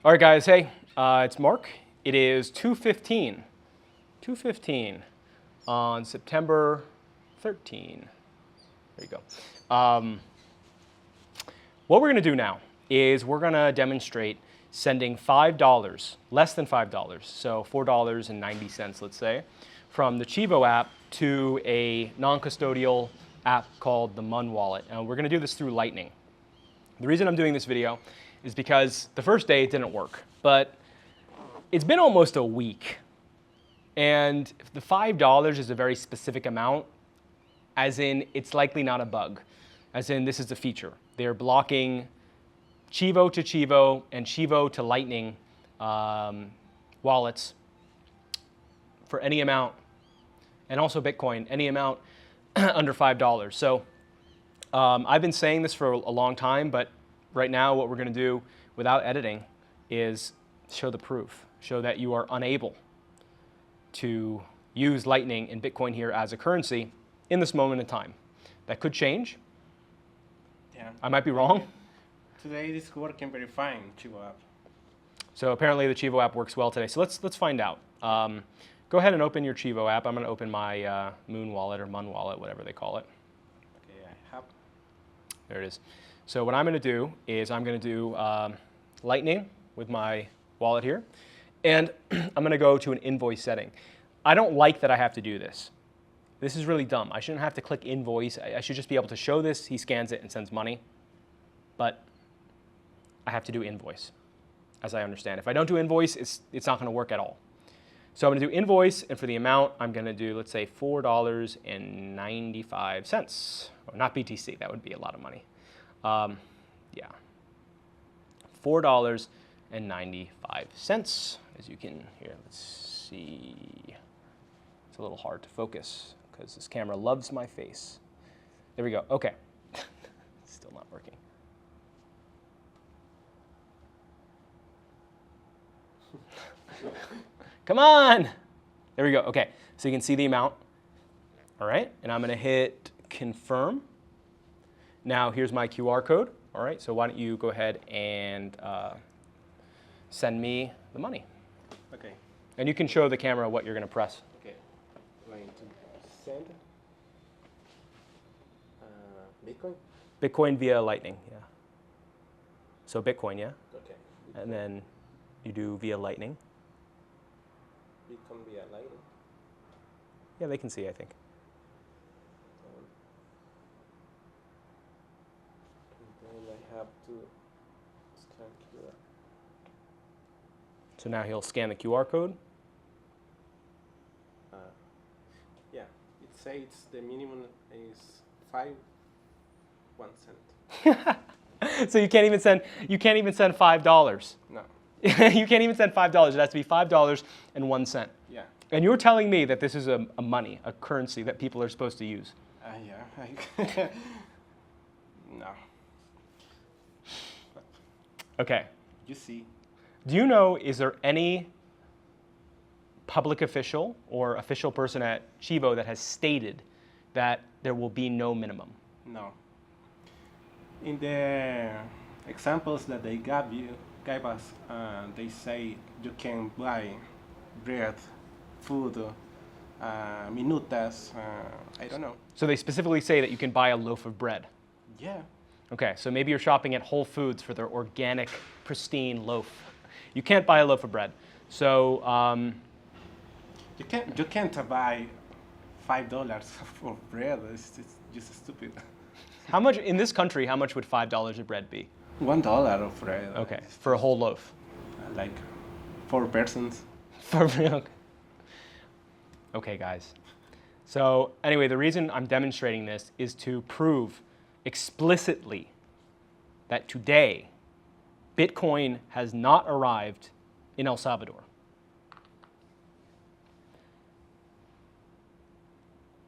All right, guys. Hey, it's Mark. It is 2:15 on September 13. There you go. What we're going to do now is we're going to demonstrate sending $5, less than $5, so $4.90, let's say, from the Chivo app to a non-custodial app called the Mun wallet. And we're going to do this through Lightning. The reason I'm doing this video is because the first day it didn't work, but it's been almost a week. And the $5 is a very specific amount, as in it's likely not a bug, as in this is a feature. They're blocking Chivo to Chivo and Chivo to Lightning wallets for any amount, and also Bitcoin, any amount under $5. So I've been saying this for a long time, but right now what we're going to do without editing is show the proof, show that you are unable to use Lightning and Bitcoin here as a currency in this moment in time. That could change. Yeah. I might be wrong. Today this is working very fine, Chivo app. So apparently the Chivo app works well today. So let's find out. Go ahead and open your Chivo app. I'm going to open my Moon wallet or Mun wallet, whatever they call it. Okay, I have. There it is. So what I'm going to do is I'm going to do Lightning with my wallet here. And I'm going to go to an invoice setting. I don't like that I have to do this. This is really dumb. I shouldn't have to click invoice. I should just be able to show this. He scans it and sends money. But I have to do invoice, as I understand. If I don't do invoice, it's not going to work at all. So I'm going to do invoice, and for the amount, I'm going to do, let's say, $4.95. Well, not BTC. That would be a lot of money. Yeah. $4.95. As you can hear, let's see. It's a little hard to focus because this camera loves my face. There we go. Okay. Still not working. Come on. There we go. Okay. So you can see the amount. All right. And I'm going to hit confirm. Now here's my QR code. All right. So why don't you go ahead and send me the money. Okay. And you can show the camera what you're going to press. Okay. Going to send Bitcoin. Bitcoin via Lightning, yeah. So Bitcoin, yeah? Okay. Bitcoin. And then you do via Lightning. Bitcoin via Lightning. Yeah, they can see, I think. And then I have to scan QR. So now he'll scan the QR code. Yeah, it says the minimum is 1 cent. So you can't even send $5. No. You can't even send $5. It has to be $5.01. Yeah. And you're telling me that this is a money, a currency that people are supposed to use. Yeah. No. Okay. You see. Do you know, is there any public official or official person at Chivo that has stated that there will be no minimum? No. In the examples that they gave us, they say you can buy bread, food, minutas, I don't know. So they specifically say that you can buy a loaf of bread. Yeah. Okay, so maybe you're shopping at Whole Foods for their organic, pristine loaf. You can't buy a loaf of bread. So you can't buy $5 for bread. It's just stupid. how much in this country? How much would $5 of bread be? $1 of bread. Okay, for a whole loaf. Like 4 persons. Okay, guys. So anyway, the reason I'm demonstrating this is to prove explicitly that today Bitcoin has not arrived in El Salvador.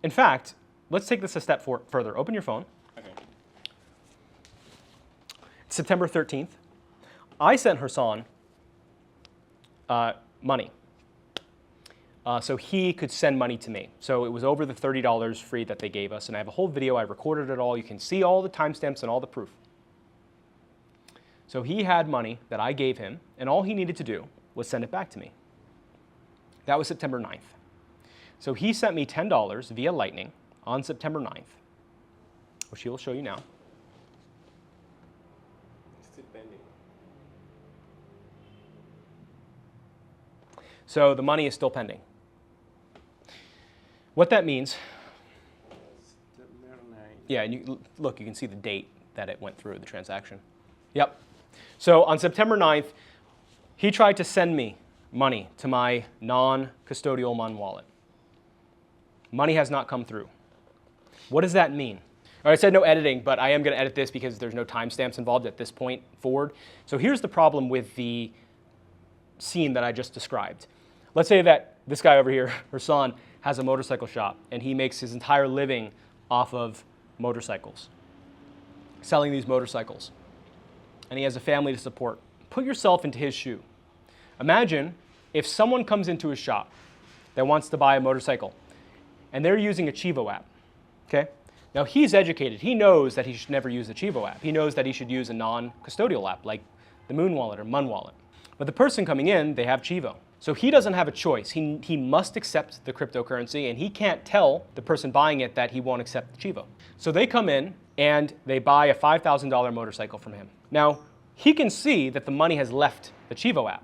In fact, let's take this a step further. Open your phone. Okay. It's September 13th. I sent Hassan money. So he could send money to me. So it was over the $30 free that they gave us. And I have a whole video. I recorded it all. You can see all the timestamps and all the proof. So he had money that I gave him, and all he needed to do was send it back to me. That was September 9th. So he sent me $10 via Lightning on September 9th, which he will show you now. Still pending. So the money is still pending. What that means, September 9th. yeah, and look, you can see the date that it went through, the transaction. Yep. So on September 9th, he tried to send me money to my non-custodial Mun wallet. Money has not come through. What does that mean? All right, I said no editing, but I am going to edit this because there's no timestamps involved at this point forward. So here's the problem with the scene that I just described. Let's say that this guy over here, Hassan, has a motorcycle shop, and he makes his entire living off of motorcycles, selling these motorcycles. And he has a family to support. Put yourself into his shoe. Imagine if someone comes into his shop that wants to buy a motorcycle, and they're using a Chivo app, okay? Now he's educated. He knows that he should never use the Chivo app. He knows that he should use a non-custodial app like the Moon Wallet or Mun Wallet. But the person coming in, they have Chivo. So he doesn't have a choice. He must accept the cryptocurrency, and he can't tell the person buying it that he won't accept the Chivo. So they come in and they buy a $5,000 motorcycle from him. Now, he can see that the money has left the Chivo app.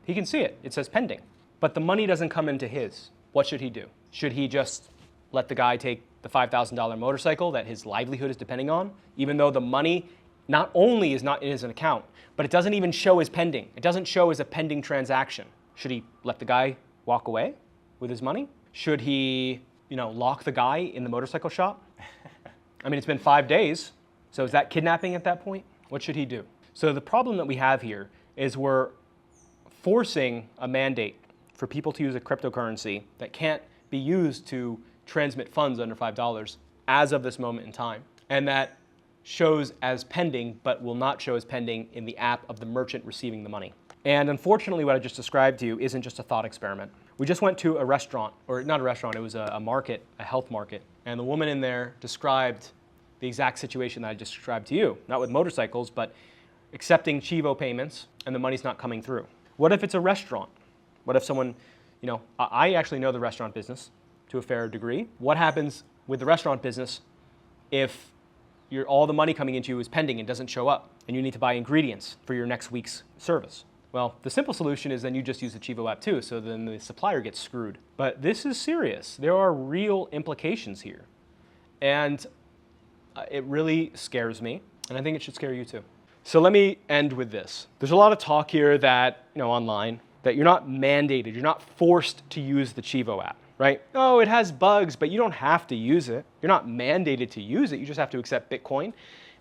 He can see it. It says pending. But the money doesn't come into his. What should he do? Should he just let the guy take the $5,000 motorcycle that his livelihood is depending on, even though the money not only is not in his account, but it doesn't even show as pending. It doesn't show as a pending transaction. Should he let the guy walk away with his money? Should he, lock the guy in the motorcycle shop? I mean, it's been 5 days, so is that kidnapping at that point? What should he do? So the problem that we have here is we're forcing a mandate for people to use a cryptocurrency that can't be used to transmit funds under $5 as of this moment in time, and that shows as pending but will not show as pending in the app of the merchant receiving the money. And unfortunately, what I just described to you isn't just a thought experiment. We just went to a restaurant, or not a restaurant, it was a market, a health market, and the woman in there described the exact situation that I just described to you, not with motorcycles, but accepting Chivo payments and the money's not coming through. What if it's a restaurant? What if someone, I actually know the restaurant business to a fair degree. What happens with the restaurant business if all the money coming into you is pending and doesn't show up, and you need to buy ingredients for your next week's service? Well, the simple solution is then you just use the Chivo app too, so then the supplier gets screwed. But this is serious. There are real implications here. And it really scares me, and I think it should scare you too. So let me end with this. There's a lot of talk here that, online, that you're not mandated, you're not forced to use the Chivo app, right? Oh, it has bugs, but you don't have to use it. You're not mandated to use it, you just have to accept Bitcoin,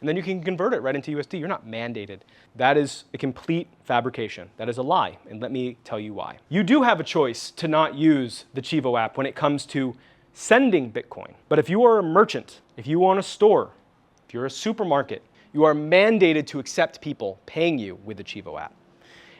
and then you can convert it right into USD. You're not mandated. That is a complete fabrication. That is a lie, and let me tell you why. You do have a choice to not use the Chivo app when it comes to sending Bitcoin. But if you are a merchant, if you own a store, if you're a supermarket, you are mandated to accept people paying you with the Chivo app.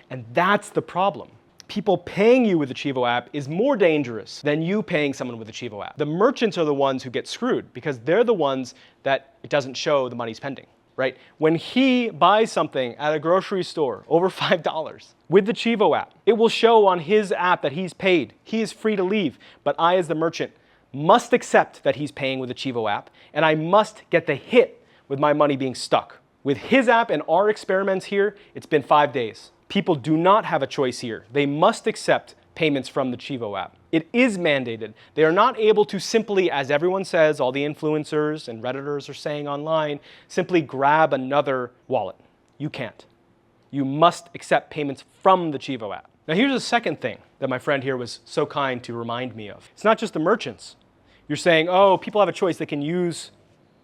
And that's the problem. People paying you with the Chivo app is more dangerous than you paying someone with the Chivo app. The merchants are the ones who get screwed because they're the ones that it doesn't show the money's pending, right? When he buys something at a grocery store over $5 with the Chivo app, it will show on his app that he's paid. He is free to leave, but I as the merchant must accept that he's paying with the Chivo app, and I must get the hit with my money being stuck. With his app and our experiments here, it's been 5 days. People do not have a choice here. They must accept payments from the Chivo app. It is mandated. They are not able to simply, as everyone says, all the influencers and Redditors are saying online, simply grab another wallet. You can't. You must accept payments from the Chivo app. Now here's the second thing that my friend here was so kind to remind me of. It's not just the merchants. You're saying, oh, people have a choice. They can use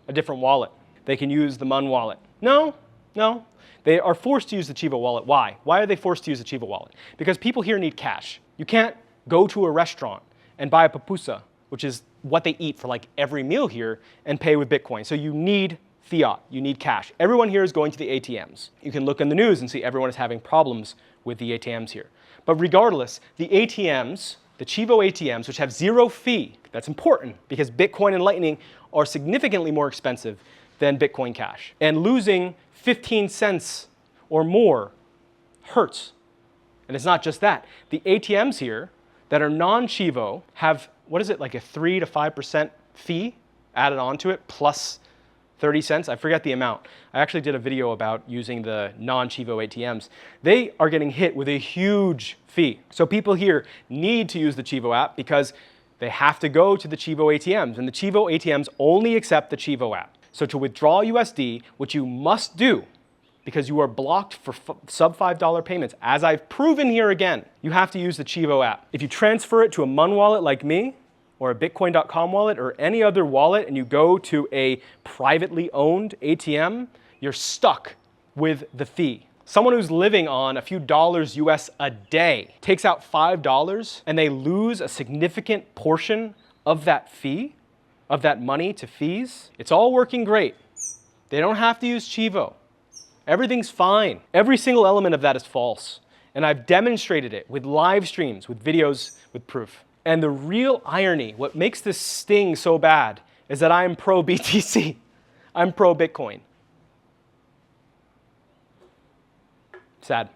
a different wallet. They can use the Mun wallet. No. They are forced to use the Chivo wallet. Why? Why are they forced to use the Chivo wallet? Because people here need cash. You can't go to a restaurant and buy a pupusa, which is what they eat for like every meal here, and pay with Bitcoin. So you need fiat. You need cash. Everyone here is going to the ATMs. You can look in the news and see everyone is having problems with the ATMs here. But regardless, the ATMs, the Chivo ATMs, which have zero fee, that's important because Bitcoin and Lightning are significantly more expensive than Bitcoin Cash. And losing 15 cents or more hurts. And it's not just that. The ATMs here that are non-Chivo have, what is it, like a 3 to 5% fee added onto it, plus 30 cents. I forget the amount. I actually did a video about using the non-Chivo ATMs. They are getting hit with a huge fee. So people here need to use the Chivo app because they have to go to the Chivo ATMs, and the Chivo ATMs only accept the Chivo app. So to withdraw USD, which you must do because you are blocked for sub $5 payments, as I've proven here again, you have to use the Chivo app. If you transfer it to a Mun wallet like me, or a Bitcoin.com wallet, or any other wallet, and you go to a privately owned ATM, you're stuck with the fee. Someone who's living on a few dollars US a day takes out $5 and they lose a significant portion of that fee, of that money to fees. It's all working great. They don't have to use Chivo. Everything's fine. Every single element of that is false. And I've demonstrated it with live streams, with videos, with proof. And the real irony, what makes this sting so bad, is that I'm pro BTC. I'm pro Bitcoin. Sad.